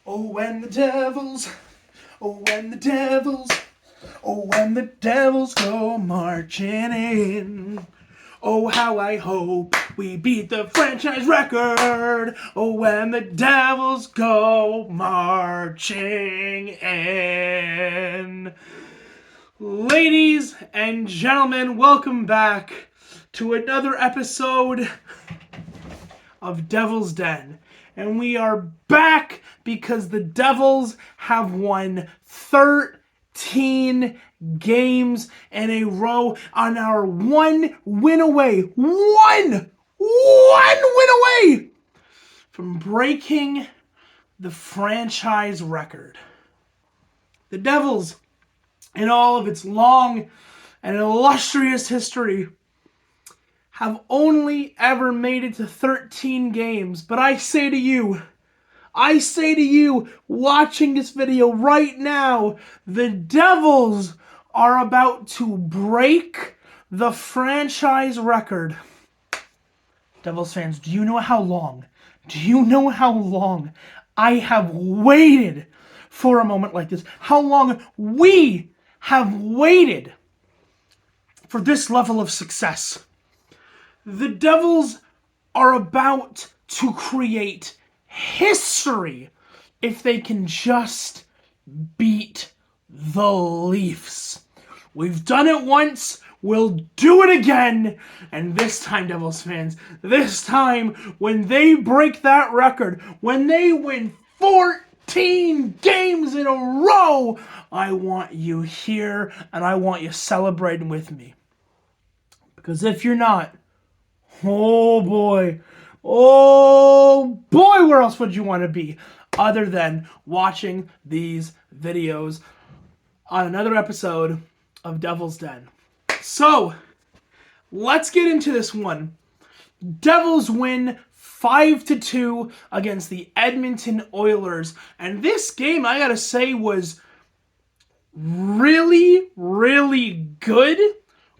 Oh, when the devils, oh, when the devils, oh, when the devils go marching in. Oh, how I hope we beat the franchise record. Oh, when the devils go marching in. Ladies and gentlemen, welcome back to another episode of Devil's Den. And we are back because the Devils have won 13 games in a row on our one win away from breaking the franchise record. The Devils, in all of its long and illustrious history, have only ever made it to 13 games. But I say to you, watching this video right now, the Devils are about to break the franchise record. Devils fans, do you know how long I have waited for a moment like this? How long we have waited for this level of success? The Devils are about to create history if they can just beat the Leafs. We've done it once, we'll do it again, and this time, Devils fans, this time, when they break that record, when they win 14 games in a row, I want you here, and I want you celebrating with me. Because if you're not, oh boy, where else would you want to be other than watching these videos on another episode of Devil's Den? So, let's get into this one. Devils win 5-2 against the Edmonton Oilers. And this game, I gotta say, was really, really good,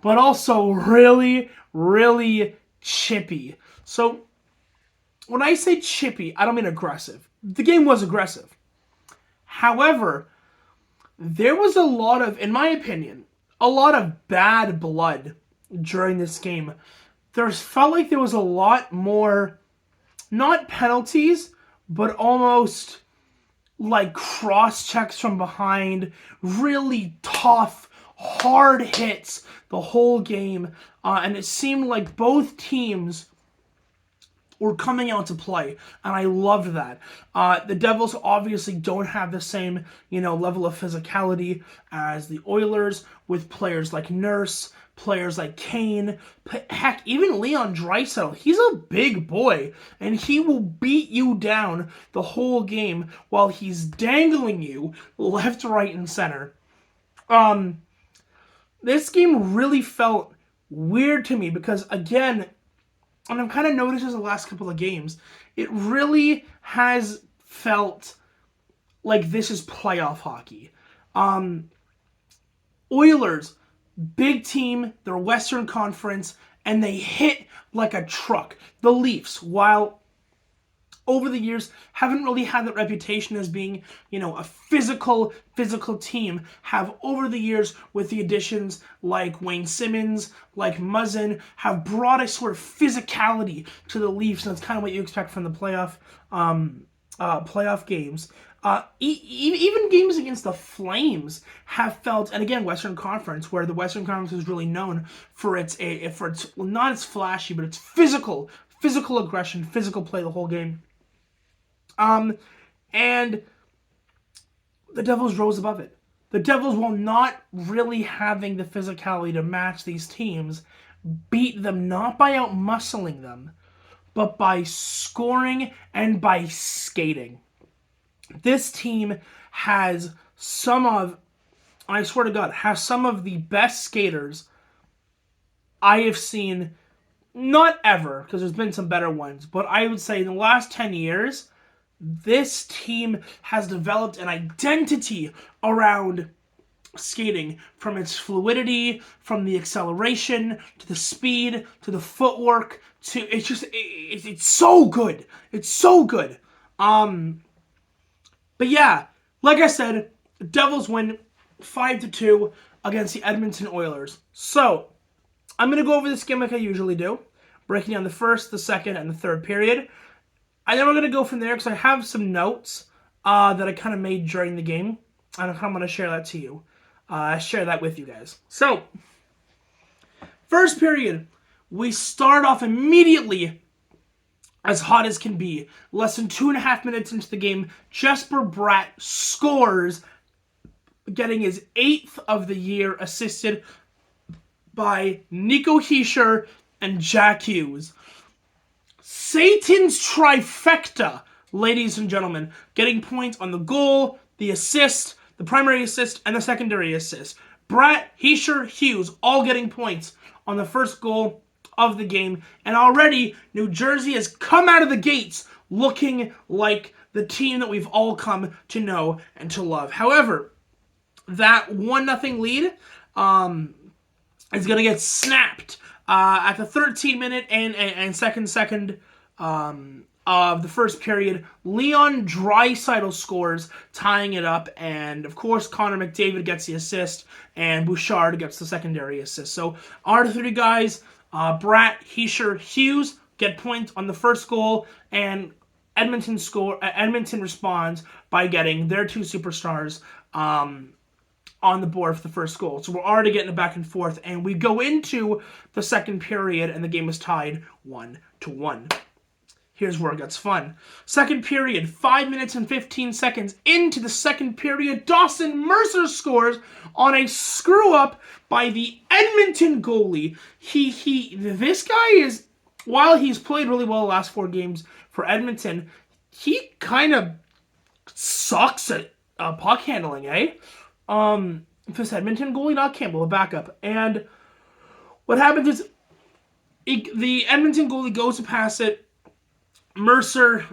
but also really, really chippy. So, when I say chippy, I don't mean aggressive. The game was aggressive. However, there was a lot of, in my opinion, a lot of bad blood during this game. Felt like there was a lot more, not penalties, but almost like cross checks from behind, really tough, hard hits the whole game, and it seemed like both teams were coming out to play, and I loved that. The Devils obviously don't have the same, level of physicality as the Oilers, with players like Nurse, players like Kane, heck, even Leon Draisaitl. He's a big boy, and he will beat you down the whole game while he's dangling you left, right, and center. This game really felt weird to me because, again, and I've kind of noticed this the last couple of games, it really has felt like this is playoff hockey. Oilers, big team, they're Western Conference, and they hit like a truck. The Leafs, while over the years haven't really had that reputation as being, a physical team, have over the years, with the additions like Wayne Simmons, like Muzzin, have brought a sort of physicality to the Leafs, and that's kind of what you expect from the playoff games. Even games against the Flames have felt, and again, Western Conference, where the Western Conference is really known for its not as flashy, but its physical aggression, physical play the whole game. And the Devils rose above it. The Devils, while not really having the physicality to match these teams, beat them not by out-muscling them, but by scoring and by skating. This team has I swear to God, has some of the best skaters I have seen, not ever, because there's been some better ones, but I would say in the last 10 years, this team has developed an identity around skating, from its fluidity, from the acceleration, to the speed, to the footwork, to it's so good. It's so good. But yeah, like I said, the Devils win 5-2 against the Edmonton Oilers. So, I'm going to go over this game like I usually do, breaking down the first, the second, and the third period. And then we're going to go from there because I have some notes that I kind of made during the game. And I'm going to share that to you. Share that with you guys. So, first period, we start off immediately as hot as can be. Less than 2.5 minutes into the game, Jesper Bratt scores, getting his 8th of the year, assisted by Nico Hischier and Jack Hughes. Satan's trifecta, ladies and gentlemen, getting points on the goal, the assist, the primary assist, and the secondary assist. Bratt, Hischier, Hughes, all getting points on the first goal of the game. And already, New Jersey has come out of the gates looking like the team that we've all come to know and to love. However, that 1-0 lead is going to get snapped at the 13-minute and second of the first period. Leon Draisaitl scores, tying it up, and of course Connor McDavid gets the assist, and Bouchard gets the secondary assist. So our three guys, Bratt, Hischier, Hughes, get points on the first goal, and Edmonton responds by getting their two superstars on the board for the first goal. So we're already getting a back and forth, and we go into the second period, and the game is tied 1-1. Here's where it gets fun. Second period, 5 minutes and 15 seconds into the second period, Dawson Mercer scores on a screw-up by the Edmonton goalie. This guy is, while he's played really well the last 4 games for Edmonton, he kind of sucks at puck handling, eh? This Edmonton goalie, not Campbell, a backup. And what happens is the Edmonton goalie goes to pass it. Mercer,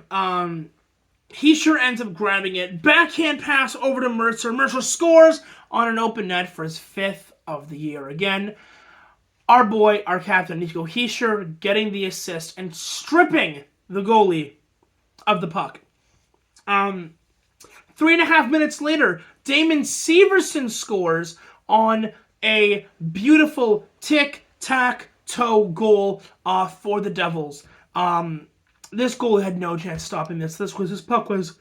he sure ends up grabbing it. Backhand pass over to Mercer. Mercer scores on an open net for his 5th of the year again. Our boy, our captain, Nico Hischier, getting the assist and stripping the goalie of the puck. 3.5 minutes later, Damon Severson scores on a beautiful tic-tac-toe goal for the Devils. This goal had no chance stopping this. This puck was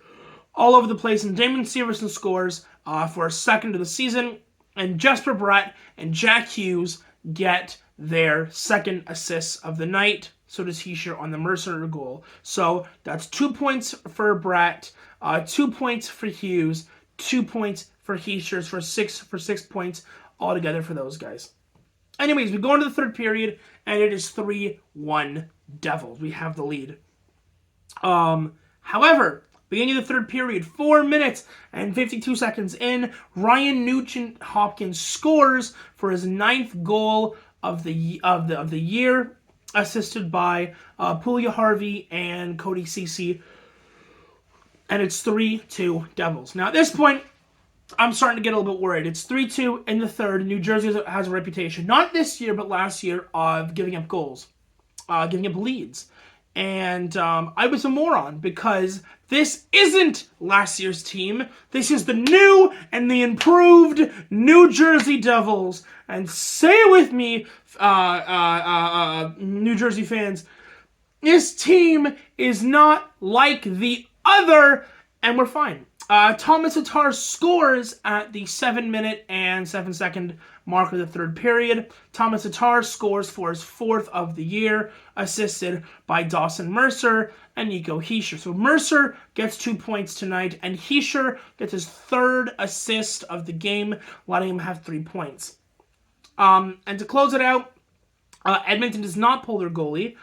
all over the place, and Damon Severson scores for a second of the season, and Jesper Bratt and Jack Hughes get their second assists of the night. So does Hischier on the Mercer goal. So that's 2 points for Bratt, 2 points for Hughes, 2 points for Hischier for 6 points altogether for those guys. Anyways, we go into the third period, and it is 3-1 Devils. We have the lead. However, beginning of the third period, 4 minutes and 52 seconds in, Ryan Nugent-Hopkins scores for his 9th goal of the year, assisted by Pulya Harvey and Cody Ceci, and it's 3-2 Devils. Now at this point, I'm starting to get a little bit worried. It's 3-2 in the third. New Jersey has a reputation, not this year, but last year, of giving up goals, giving up leads. And I was a moron because this isn't last year's team. This is the new and the improved New Jersey Devils. And say it with me, New Jersey fans. This team is not like the other, and we're fine. Thomas Tatar scores at the 7-minute and 7-second mark of the third period. Thomas Tatar scores for his 4th of the year, assisted by Dawson Mercer and Nico Hischier. So Mercer gets 2 points tonight, and Hischier gets his 3rd assist of the game, letting him have 3 points. And to close it out, Edmonton does not pull their goalie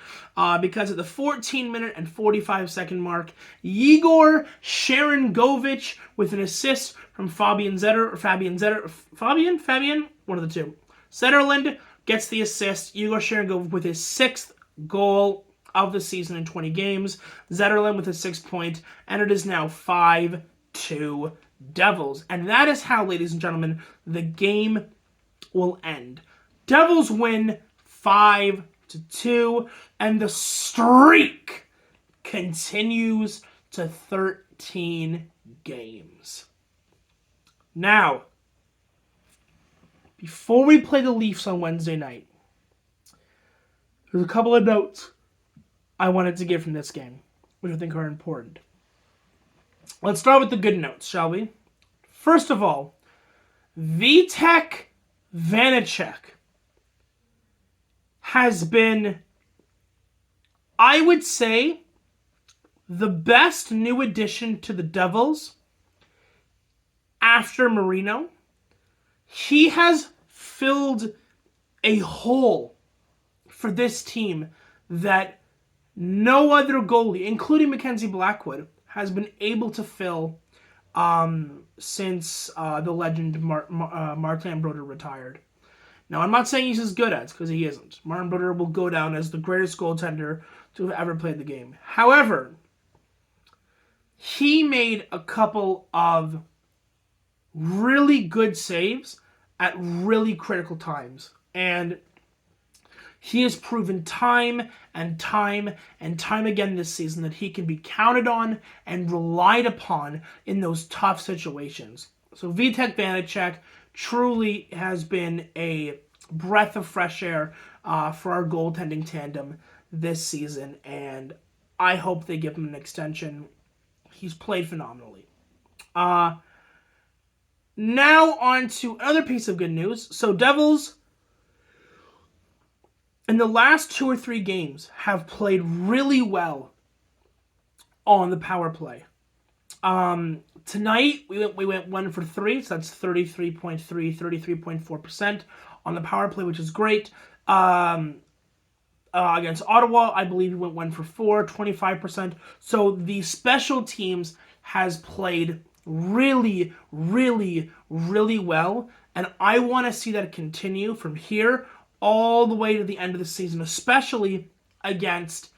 because at the 14-minute and 45-second mark, Yegor Sharangovich with an assist from Fabian, one of the two. Zetterlund gets the assist. Yegor Sharangovich with his 6th goal of the season in 20 games. Zetterlund with a 6-point, and it is now 5-2 Devils. And that is how, ladies and gentlemen, the game will end. Devils win 5-2, and the streak continues to 13 games. Now, before we play the Leafs on Wednesday night, there's a couple of notes I wanted to give from this game, which I think are important. Let's start with the good notes, shall we? First of all, Vitek Vanacek has been, I would say, the best new addition to the Devils after Marino. He has filled a hole for this team that no other goalie, including Mackenzie Blackwood, has been able to fill since the legend Martin Brodeur retired. Now, I'm not saying he's as good as, because he isn't. Martin Brodeur will go down as the greatest goaltender to have ever played the game. However, he made a couple of really good saves at really critical times. And he has proven time and time and time again this season that he can be counted on and relied upon in those tough situations. So Vitek Vanacek truly has been a breath of fresh air for our goaltending tandem this season, and I hope they give him an extension. He's played phenomenally. Now on to another piece of good news. So Devils, in the last 2 or 3 games, have played really well on the power play. Tonight, we went 1 for 3, so that's 33.4% on the power play, which is great. Against Ottawa, I believe we went 1 for 4, 25%. So the special teams has played really, really, really well, and I want to see that continue from here all the way to the end of the season, especially against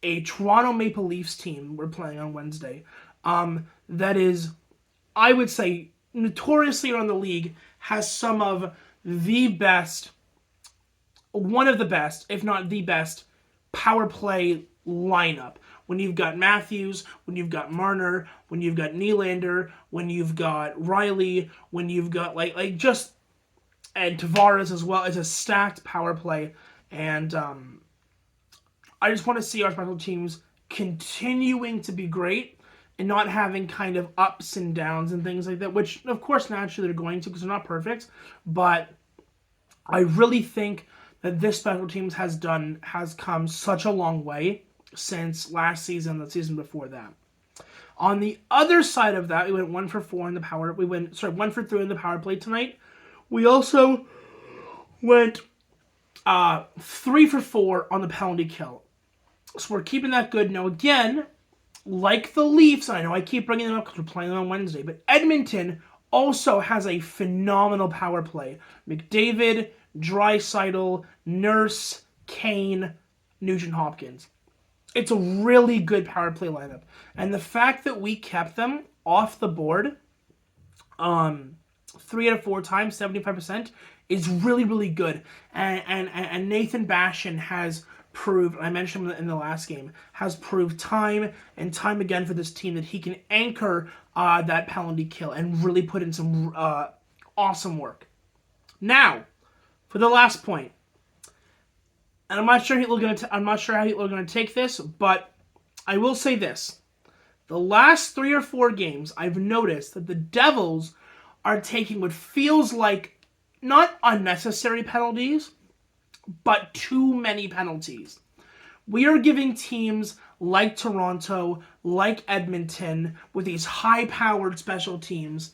a Toronto Maple Leafs team we're playing on Wednesday. That is, I would say, notoriously around the league, has some of the best, one of the best, if not the best, power play lineup. When you've got Matthews, when you've got Marner, when you've got Nylander, when you've got Riley, when you've got and Tavares as well. It's a stacked power play, and I just want to see our special teams continuing to be great and not having kind of ups and downs and things like that, which of course naturally they're going to because they're not perfect, but I really think that this special teams has come such a long way since last season, the season before that. On the other side of that, we went 1 for 4 in the power. 1 for 3 in the power play tonight. We also went 3 for 4 on the penalty kill. So we're keeping that good. Now again, like the Leafs, and I know I keep bringing them up because we're playing them on Wednesday, but Edmonton also has a phenomenal power play. McDavid, Draisaitl, Nurse, Kane, Nugent-Hopkins. It's a really good power play lineup. And the fact that we kept them off the board 3 out of 4 times, 75%, is really, really good. And Nathan Bastion has proved, I mentioned him in the last game, has proved time and time again for this team that he can anchor that penalty kill and really put in some awesome work. Now, for the last point, and I'm not sure how you're going to take this, but I will say this: the last 3 or 4 games, I've noticed that the Devils are taking what feels like not unnecessary penalties, but too many penalties. We are giving teams like Toronto, like Edmonton, with these high-powered special teams,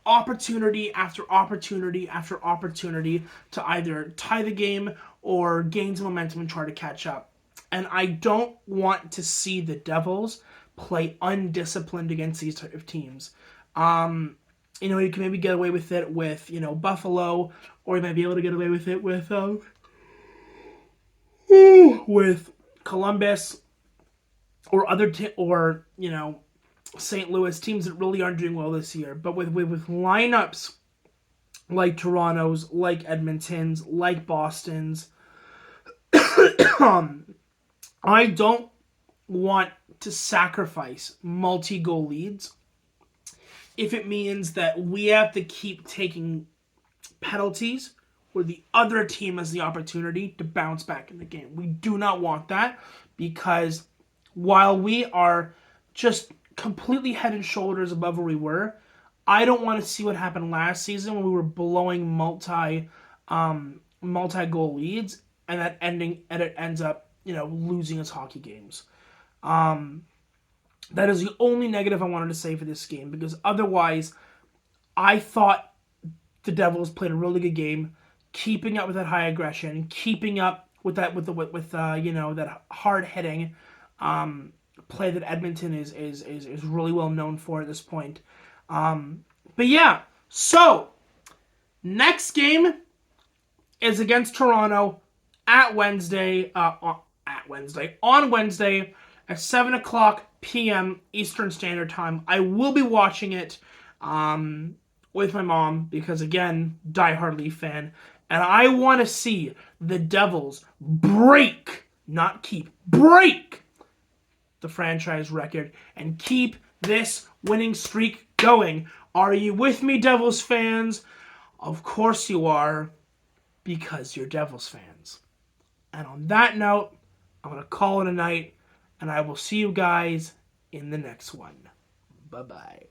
opportunity after opportunity after opportunity to either tie the game or gain some momentum and try to catch up. And I don't want to see the Devils play undisciplined against these type of teams. You can maybe get away with it with, Buffalo, or you might be able to get away with it with Columbus, or St. Louis, teams that really aren't doing well this year. But with lineups like Toronto's, like Edmonton's, like Boston's, I don't want to sacrifice multi-goal leads if it means that we have to keep taking penalties where the other team has the opportunity to bounce back in the game. We do not want that, because while we are just completely head and shoulders above where we were, I don't want to see what happened last season when we were blowing multi-goal leads, and it ends up losing us hockey games. That is the only negative I wanted to say for this game, because otherwise, I thought the Devils played a really good game, keeping up with that high aggression, keeping up with that that hard hitting play that Edmonton is really well known for at this point. But yeah, so next game is against Toronto on Wednesday at 7:00 p.m. Eastern Standard Time. I will be watching it with my mom because, again, diehard Leaf fan, and I want to see the Devils break the franchise record and keep this winning streak going. Are you with me, Devils fans? Of course you are, because you're Devils fans. And on that note, I'm going to call it a night, and I will see you guys in the next one. Bye-bye.